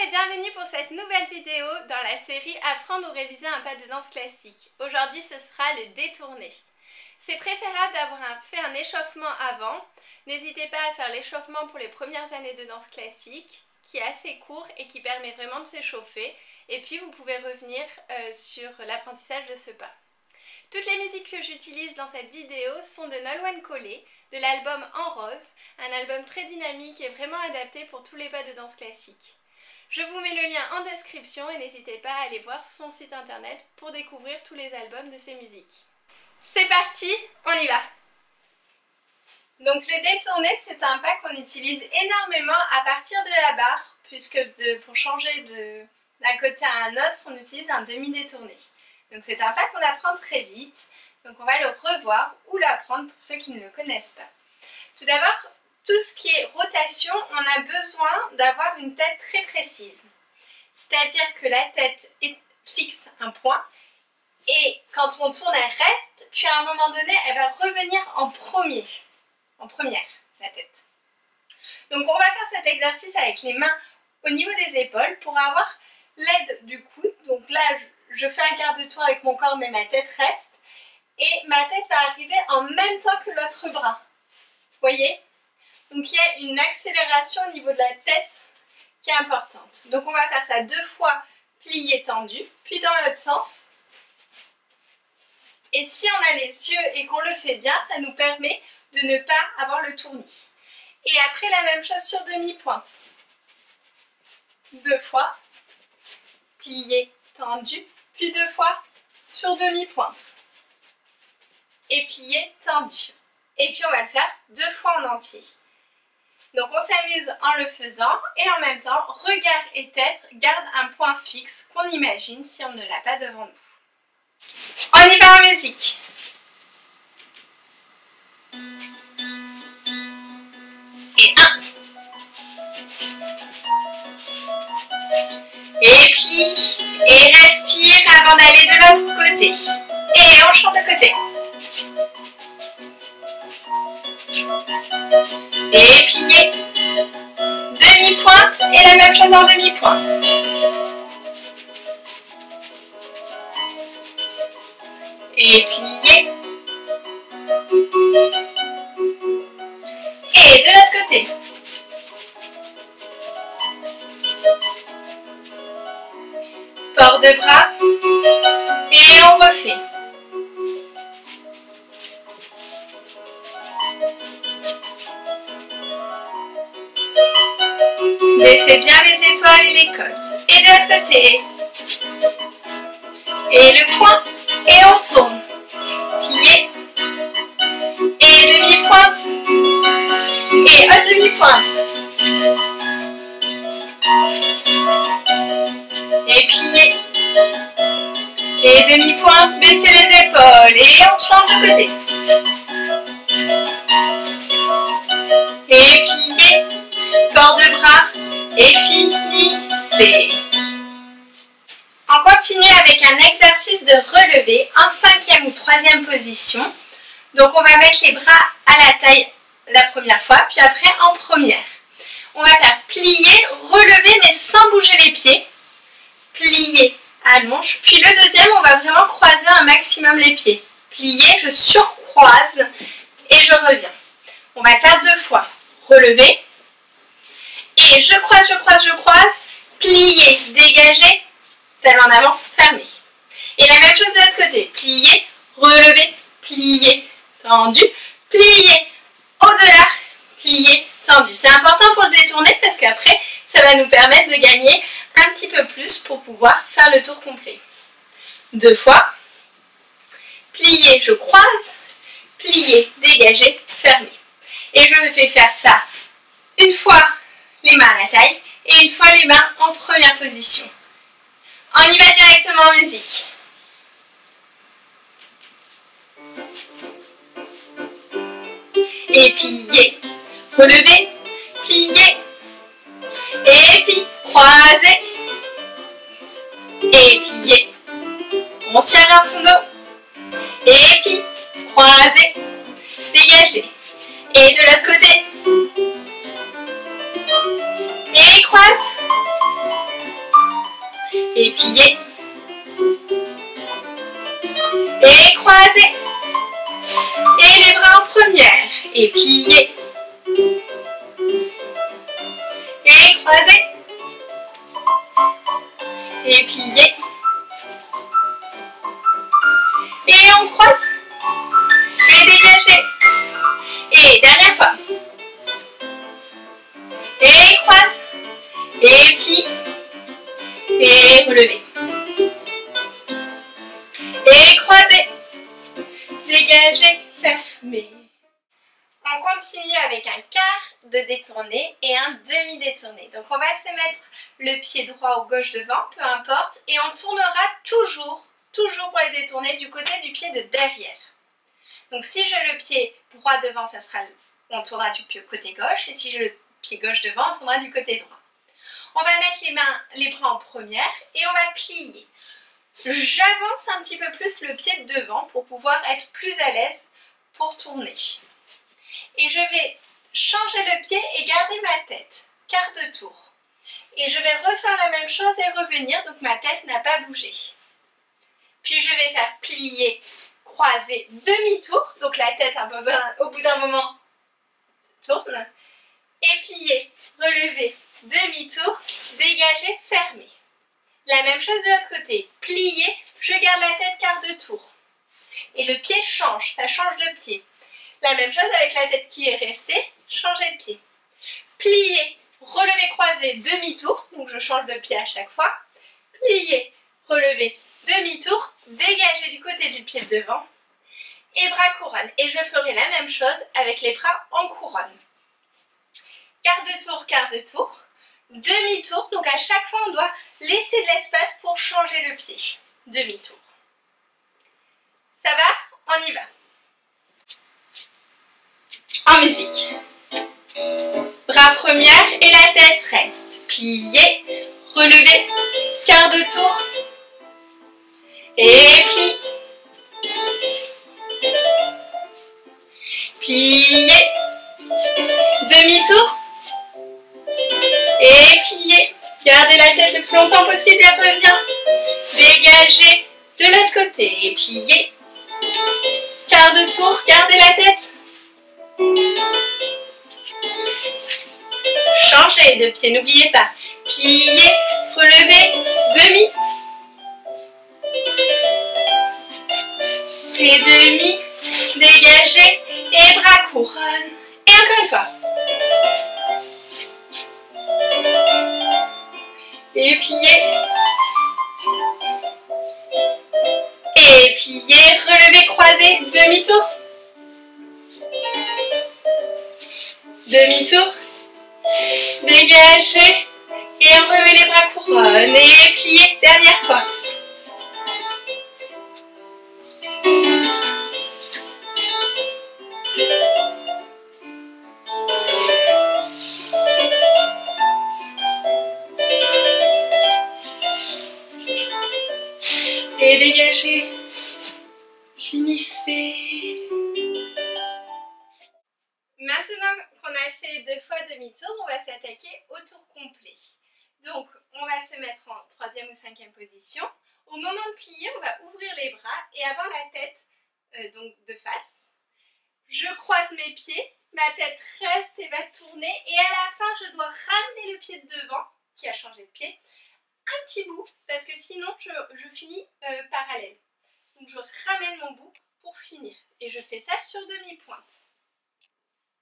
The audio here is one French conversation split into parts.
et bienvenue pour cette nouvelle vidéo dans la série Apprendre ou réviser un pas de danse classique. Aujourd'hui ce sera le détourné. C'est préférable d'avoir fait un échauffement avant. N'hésitez pas à faire l'échauffement pour les premières années de danse classique qui est assez court et qui permet vraiment de s'échauffer. Et puis vous pouvez revenir sur l'apprentissage de ce pas. Toutes les musiques que j'utilise dans cette vidéo sont de Nolwenn Collé, de l'album En Rose, un album très dynamique et vraiment adapté pour tous les pas de danse classique. Je vous mets le lien en description et n'hésitez pas à aller voir son site internet pour découvrir tous les albums de ses musiques. C'est parti, on y va! Donc le détourné, c'est un pas qu'on utilise énormément à partir de la barre, puisque pour changer d'un côté à un autre, on utilise un demi-détourné. Donc c'est un pas qu'on apprend très vite, donc on va le revoir ou l'apprendre pour ceux qui ne le connaissent pas. Tout d'abord, tout ce qui est rotation, on a besoin d'avoir une tête très précise. C'est-à-dire que la tête fixe un point et quand on tourne, elle reste, puis à un moment donné, elle va revenir en première, la tête. Donc on va faire cet exercice avec les mains au niveau des épaules pour avoir l'aide du coude. Donc là, je fais un quart de tour avec mon corps, mais ma tête reste. Et ma tête va arriver en même temps que l'autre bras. Vous voyez? Donc il y a une accélération au niveau de la tête qui est importante. Donc on va faire ça 2 fois plié tendu, puis dans l'autre sens. Et si on a les yeux et qu'on le fait bien, ça nous permet de ne pas avoir le tournis. Et après la même chose sur demi-pointe. 2 fois plié tendu, puis 2 fois sur demi-pointe. Et plié tendu. Et puis on va le faire 2 fois en entier. Donc on s'amuse en le faisant et en même temps, regard et tête gardent un point fixe qu'on imagine si on ne l'a pas devant nous. On y va en musique. Et 1. Et plie et respire avant d'aller de l'autre côté. Et on change de côté. Et plier. Demi-pointe et la même chose en demi-pointe. Et plier. Et de l'autre côté. Port de bras. Et on refait. Baissez bien les épaules et les côtes. Et de l'autre côté. Et le point. Et on tourne. Plié. Et demi-pointe. Et haute demi-pointe. Et plié. Et demi-pointe. Baissez les épaules. Et on change de côté. Et plié. Port de bras. Et finissez. On continue avec un exercice de relevé en 5e ou 3e position. Donc on va mettre les bras à la taille la première fois, puis après en première. On va faire plier, relever mais sans bouger les pieds. Plier, allonge. Puis le deuxième, on va vraiment croiser un maximum les pieds. Plier, je surcroise et je reviens. On va le faire 2 fois. Relever. Et je croise, plier, dégager, talon en avant, fermé. Et la même chose de l'autre côté, plier, relever, plier, tendu, plier, au-delà, plier, tendu. C'est important pour le détourner parce qu'après, ça va nous permettre de gagner un petit peu plus pour pouvoir faire le tour complet. 2 fois, plier, je croise, plier, dégager, fermé. Et je vais faire ça une fois les mains à la taille et une fois les mains en première position. On y va directement en musique. Et plier, relever, plier, et puis croiser, et plier. On tient bien son dos, et puis croiser, dégager. Et de l'autre côté. Et croise. et plier. Et croiser. Et les bras en première, et plier. Et croiser. Et plier. Et on croise. Et dégager. Et dernière fois. Et croise. Et plie. Et relever. Et croiser. Dégager. Fermer. On continue avec un quart de détourné et un demi-détourné. Donc on va se mettre le pied droit ou gauche devant, peu importe, et on tournera toujours pour les détourner du côté du pied de derrière. Donc si j'ai le pied droit devant, on tournera du côté gauche, et si j'ai le pied gauche devant, on tournera du côté droit. On va mettre les bras en première et on va plier. J'avance un petit peu plus le pied devant pour pouvoir être plus à l'aise pour tourner. Et je vais changer le pied et garder ma tête, quart de tour. Et je vais refaire la même chose et revenir, donc ma tête n'a pas bougé. Puis je vais faire plier, croiser, demi-tour, donc la tête au bout d'un moment tourne. Et plier, relever, demi-tour, dégager, fermer. La même chose de l'autre côté, plier, je garde la tête quart de tour. Et le pied change, ça change de pied. La même chose avec la tête qui est restée, changer de pied. Plier, relever, croiser, demi-tour, donc je change de pied à chaque fois. Plier, relever, demi-tour, dégager du côté du pied de devant. Et bras couronne. Et je ferai la même chose avec les bras en couronne. Quart de tour, demi-tour, donc à chaque fois on doit laisser de l'espace pour changer le pied. Demi-tour. Ça va? On y va. En musique. Bras première et la tête reste. Plier, relever, quart de tour. Et plie. Plier. Demi-tour. Et plier. Gardez la tête le plus longtemps possible et revient. Dégagez de l'autre côté et plier. Quart de tour, gardez la tête. Changez de pied, n'oubliez pas. Plier, relever, demi. Et demi, dégagez et bras couronne. Et encore une fois. Et plier. Et plier, relever, croiser, demi-tour. Demi-tour. Dégagez. Et relevez les bras couronne. Et plier, dernière fois. Et dégagez. Finissez. Maintenant qu'on a fait 2 fois demi-tour, on va s'attaquer au tour complet. Donc, on va se mettre en 3e ou 5e position. Au moment de plier, on va ouvrir les bras et avoir la tête donc de face. Je croise mes pieds, ma tête reste et va tourner. Et à la fin, je dois ramener le pied de devant, qui a changé de pied, un petit bout, parce que sinon, je finis parallèle. Donc, je ramène mon bout pour finir. Et je fais ça sur demi-pointe.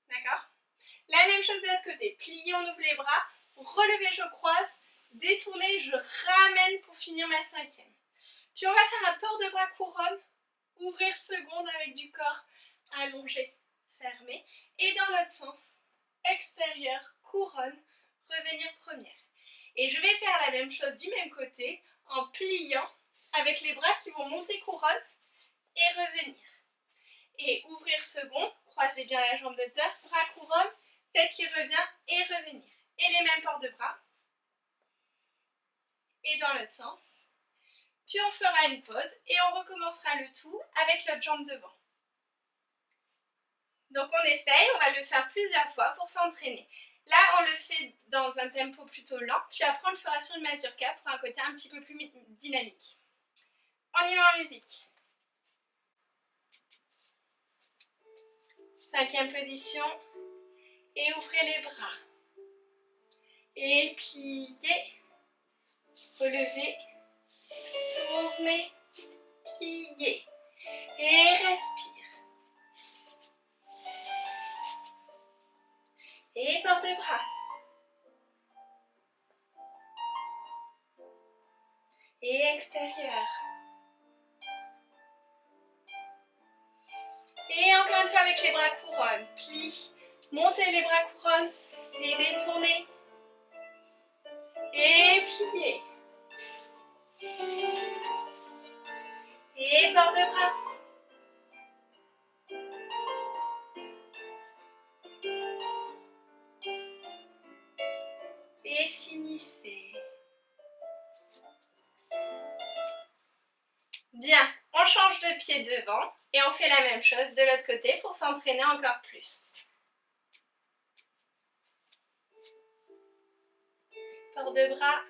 D'accord? La même chose de l'autre côté. Plier, on ouvre les bras. Relever, je croise. Détourner, je ramène pour finir ma 5e. Puis on va faire un port de bras couronne. Ouvrir seconde avec du corps allongé, fermé. Et dans l'autre sens, extérieur, couronne, revenir première. Et je vais faire la même chose du même côté en pliant avec les bras qui vont monter couronne et revenir. Et ouvrir second, croisez bien la jambe de terre, bras couronne, tête qui revient et revenir. Et les mêmes ports de bras. Et dans l'autre sens. Puis on fera une pause et on recommencera le tout avec l'autre jambe devant. Donc on essaye, on va le faire plusieurs fois pour s'entraîner. Là, on le fait dans un tempo plutôt lent, puis après on le fera sur une mazurka pour un côté un petit peu plus dynamique. On y va en musique. 5e position. Et ouvrez les bras. Et pliez. Relevez. Tournez. Pliez. Et respire. Et bord de bras. Et extérieur. Et encore une fois avec les bras couronnes. Plie. Montez les bras couronnes. Et détournez. Et pliez. Et bord de bras. Et finissez. Bien, on change de pied devant et on fait la même chose de l'autre côté pour s'entraîner encore plus. Port de bras.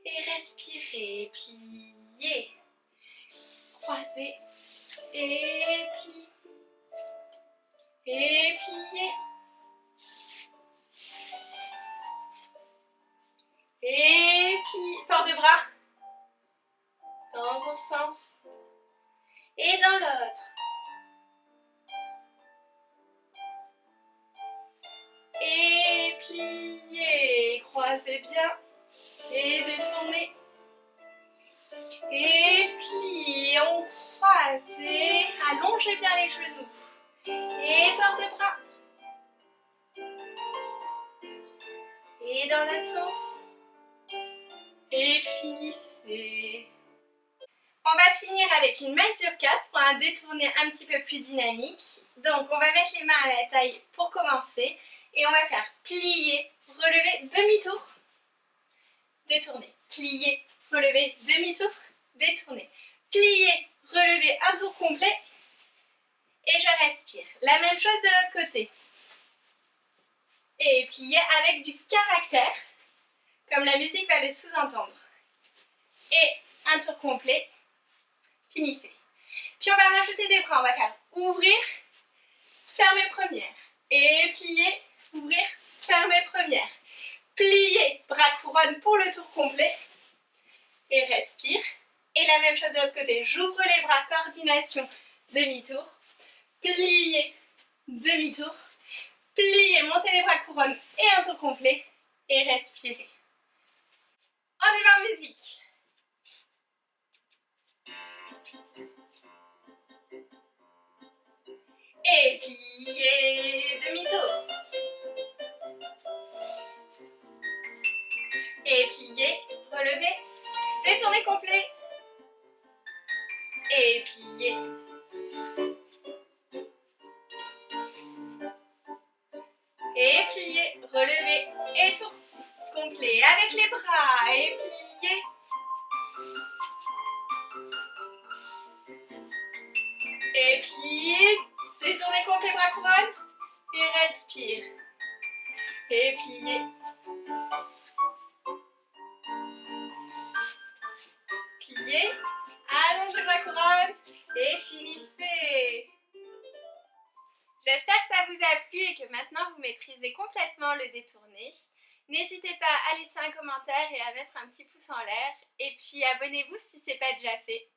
Et respirez, pliez. Croisez. Et pliez. Et pliez. Et pliez. Port de bras. Dans un sens. Et dans l'autre. Et pliez. Croisez bien. Et détournez. Et pliez. On croise. Et allongez bien les genoux. Et port de bras. Et dans l'autre sens. Et finissez. On va finir avec une mazurka pour un détourné un petit peu plus dynamique. Donc on va mettre les mains à la taille pour commencer. Et on va faire plier, relever, demi-tour, détourner. Plier, relever, demi-tour, détourner. Plier, relever, un tour complet. Et je respire. La même chose de l'autre côté. Et plier avec du caractère, comme la musique va le sous-entendre. Et un tour complet. Finissez. Puis on va rajouter des bras. On va faire ouvrir, fermer première. Et plier, ouvrir, fermer première. Plier, bras couronne pour le tour complet. Et respire. Et la même chose de l'autre côté. J'ouvre les bras, coordination, demi-tour. Plier, demi-tour. Plier, montez les bras couronne et un tour complet. Et respirez. On y va en musique. Et plier, demi-tour. Et plier, relever, détourner complet. Et plier. Et plier, relever et tour complet. Avec les bras, et plier. Et plier, détourner complet, bras couronne. Et respire. Et plier. Plier, allongez bras couronne. Et finissez. J'espère que ça vous a plu et que maintenant vous maîtrisez complètement le détourné. N'hésitez pas à laisser un commentaire et à mettre un petit pouce en l'air. Et puis abonnez-vous si ce n'est pas déjà fait.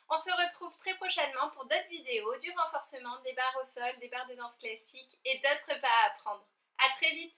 On se retrouve très prochainement pour d'autres vidéos, du renforcement, des barres au sol, des barres de danse classique et d'autres pas à apprendre. À très vite!